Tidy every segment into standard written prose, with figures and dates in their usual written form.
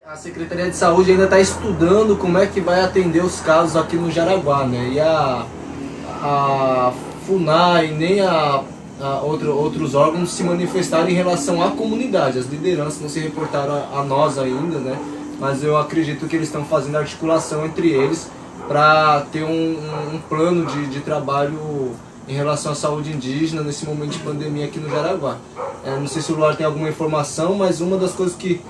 A Secretaria de Saúde ainda está estudando como é que vai atender os casos aqui no Jaraguá, né? E a FUNAI nem outros órgãos se manifestaram em relação à comunidade. As lideranças não se reportaram a nós ainda, né? Mas eu acredito que eles estão fazendo articulação entre eles para ter um plano de trabalho em relação à saúde indígena nesse momento de pandemia aqui no Jaraguá. Não sei se o Luar tem alguma informação, mas uma das coisas que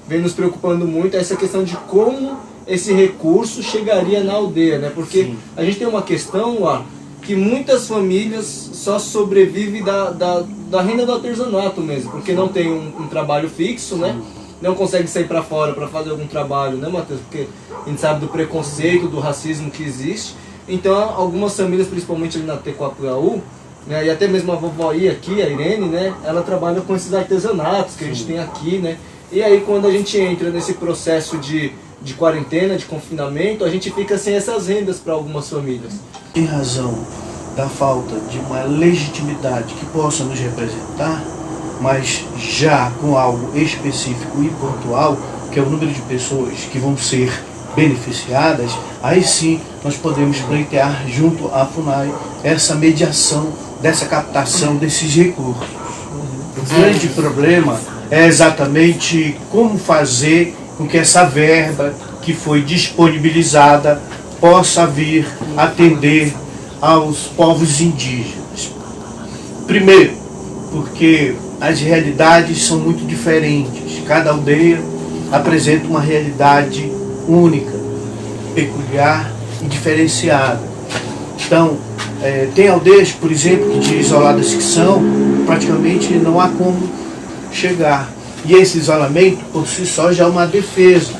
vem nos preocupando muito é essa questão de como esse recurso chegaria na aldeia, né? Porque sim, a gente tem uma questão, Luar, que muitas famílias só sobrevivem da renda do artesanato mesmo, porque não tem um trabalho fixo, né? Não consegue sair para fora para fazer algum trabalho, né, Matheus? Porque a gente sabe do preconceito, do racismo que existe. Então, algumas famílias, principalmente ali na Tecoapuiaú, né, e até mesmo a vovó aqui, a Irene, né, ela trabalha com esses artesanatos que a gente tem aqui, né? E aí, quando a gente entra nesse processo de quarentena, de confinamento, a gente fica sem essas rendas para algumas famílias. Em razão da falta de uma legitimidade que possa nos representar, mas já com algo específico e pontual, que é o número de pessoas que vão ser beneficiadas, aí sim nós podemos pleitear junto à FUNAI essa mediação dessa captação desses recursos. O grande problema é exatamente como fazer com que essa verba que foi disponibilizada possa vir atender aos povos indígenas. Primeiro, porque as realidades são muito diferentes. Cada aldeia apresenta uma realidade única, peculiar e diferenciada. Então, tem aldeias, por exemplo, de isoladas que são, praticamente não há como chegar. E esse isolamento, por si só, já é uma defesa,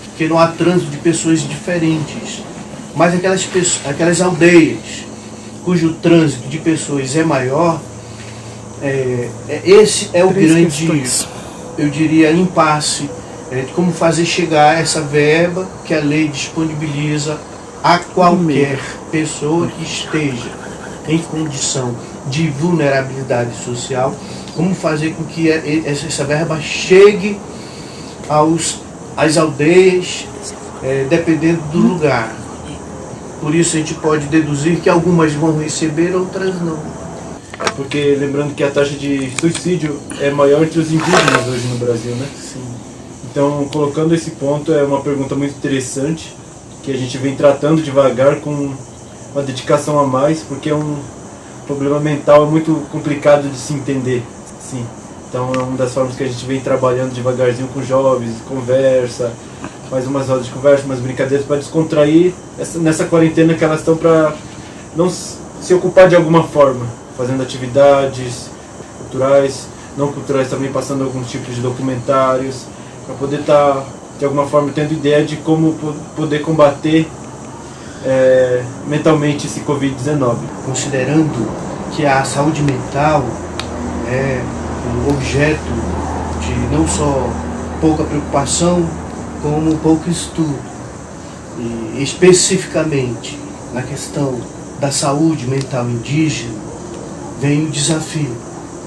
porque não há trânsito de pessoas diferentes. Mas aquelas aldeias cujo trânsito de pessoas é maior, esse é o grande, eu diria, impasse de como fazer chegar essa verba que a lei disponibiliza a qualquer pessoa que esteja em condição de vulnerabilidade social, como fazer com que essa verba chegue às aldeias, dependendo do lugar. Por isso a gente pode deduzir que algumas vão receber, outras não. Porque lembrando que a taxa de suicídio é maior entre os indígenas hoje no Brasil, né? Sim. Então, colocando esse ponto, é uma pergunta muito interessante, que a gente vem tratando devagar com uma dedicação a mais, porque é um problema mental muito complicado de se entender. Sim. Então, é uma das formas que a gente vem trabalhando devagarzinho com jovens, conversa, faz umas rodas de conversa, umas brincadeiras para descontrair nessa quarentena que elas estão para não se ocupar de alguma forma, fazendo atividades culturais, não culturais também, passando alguns tipos de documentários, para poder estar, de alguma forma, tendo ideia de como poder combater mentalmente esse Covid-19. Considerando que a saúde mental é um objeto de não só pouca preocupação, como pouco estudo, e especificamente na questão da saúde mental indígena, vem o desafio,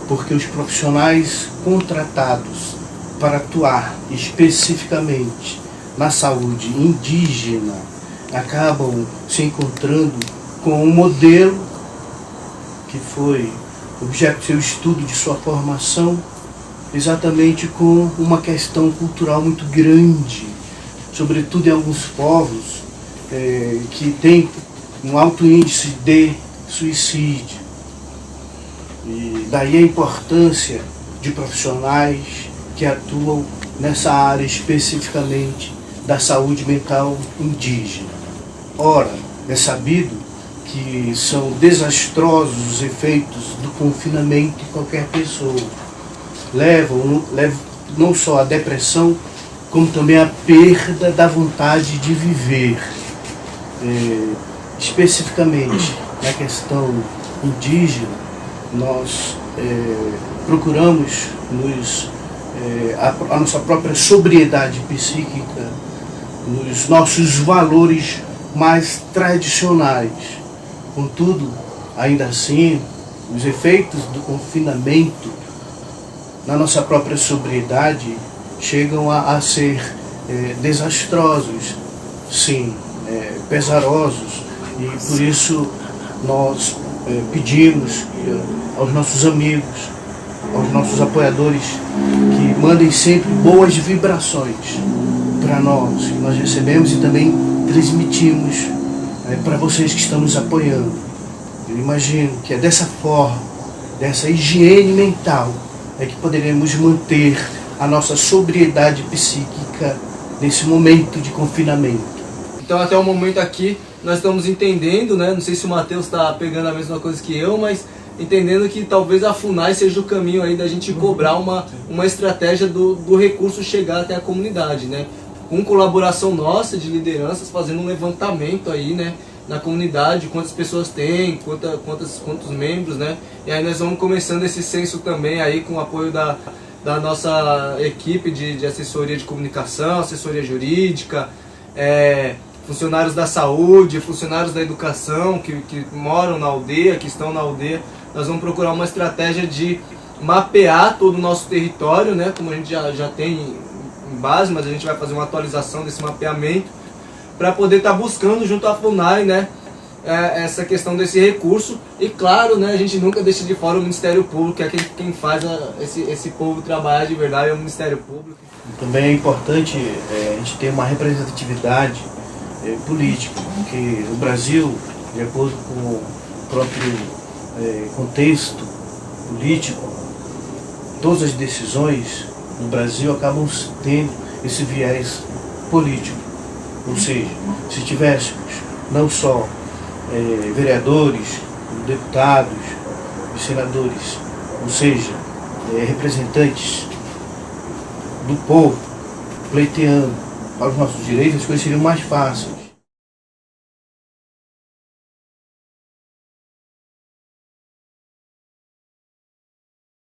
porque os profissionais contratados para atuar especificamente na saúde indígena acabam se encontrando com um modelo que foi objeto do seu estudo, de sua formação, exatamente com uma questão cultural muito grande, sobretudo em alguns povos que têm um alto índice de suicídio. E daí a importância de profissionais que atuam nessa área especificamente da saúde mental indígena. Ora, é sabido que são desastrosos os efeitos do confinamento em qualquer pessoa. Levam não só à depressão, como também à perda da vontade de viver. Especificamente na questão indígena, nós procuramos a nossa própria sobriedade psíquica, nos nossos valores mais tradicionais. Contudo, ainda assim, os efeitos do confinamento na nossa própria sobriedade chegam a ser desastrosos, sim, pesarosos, e por isso nós pedimos aos nossos amigos, aos nossos apoiadores, que mandem sempre boas vibrações para nós, que nós recebemos e também transmitimos para vocês que estão nos apoiando. Eu imagino que é dessa forma, dessa higiene mental, que poderemos manter a nossa sobriedade psíquica nesse momento de confinamento. Então até o momento aqui nós estamos entendendo, né? Não sei se o Matheus está pegando a mesma coisa que eu, mas entendendo que talvez a FUNAI seja o caminho aí da gente cobrar uma estratégia do recurso chegar até a comunidade, né? Com colaboração nossa de lideranças, fazendo um levantamento aí, né? Na comunidade, quantas pessoas tem, quantos membros, né? E aí nós vamos começando esse censo também aí com o apoio da nossa equipe de assessoria de comunicação, assessoria jurídica, funcionários da saúde, funcionários da educação que moram na aldeia, que estão na aldeia. Nós vamos procurar uma estratégia de mapear todo o nosso território, né? Como a gente já tem em base, mas a gente vai fazer uma atualização desse mapeamento para poder estar buscando junto à FUNAI, né, essa questão desse recurso. E claro, né, a gente nunca deixa de fora o Ministério Público, que é quem faz esse povo trabalhar de verdade, é o Ministério Público. Também é importante a gente ter uma representatividade política, porque o Brasil, de acordo com o próprio contexto político, todas as decisões no Brasil acabam tendo esse viés político. Ou seja, se tivéssemos não só vereadores, deputados e senadores, ou seja, representantes do povo pleiteando para os nossos direitos, as coisas seriam mais fáceis.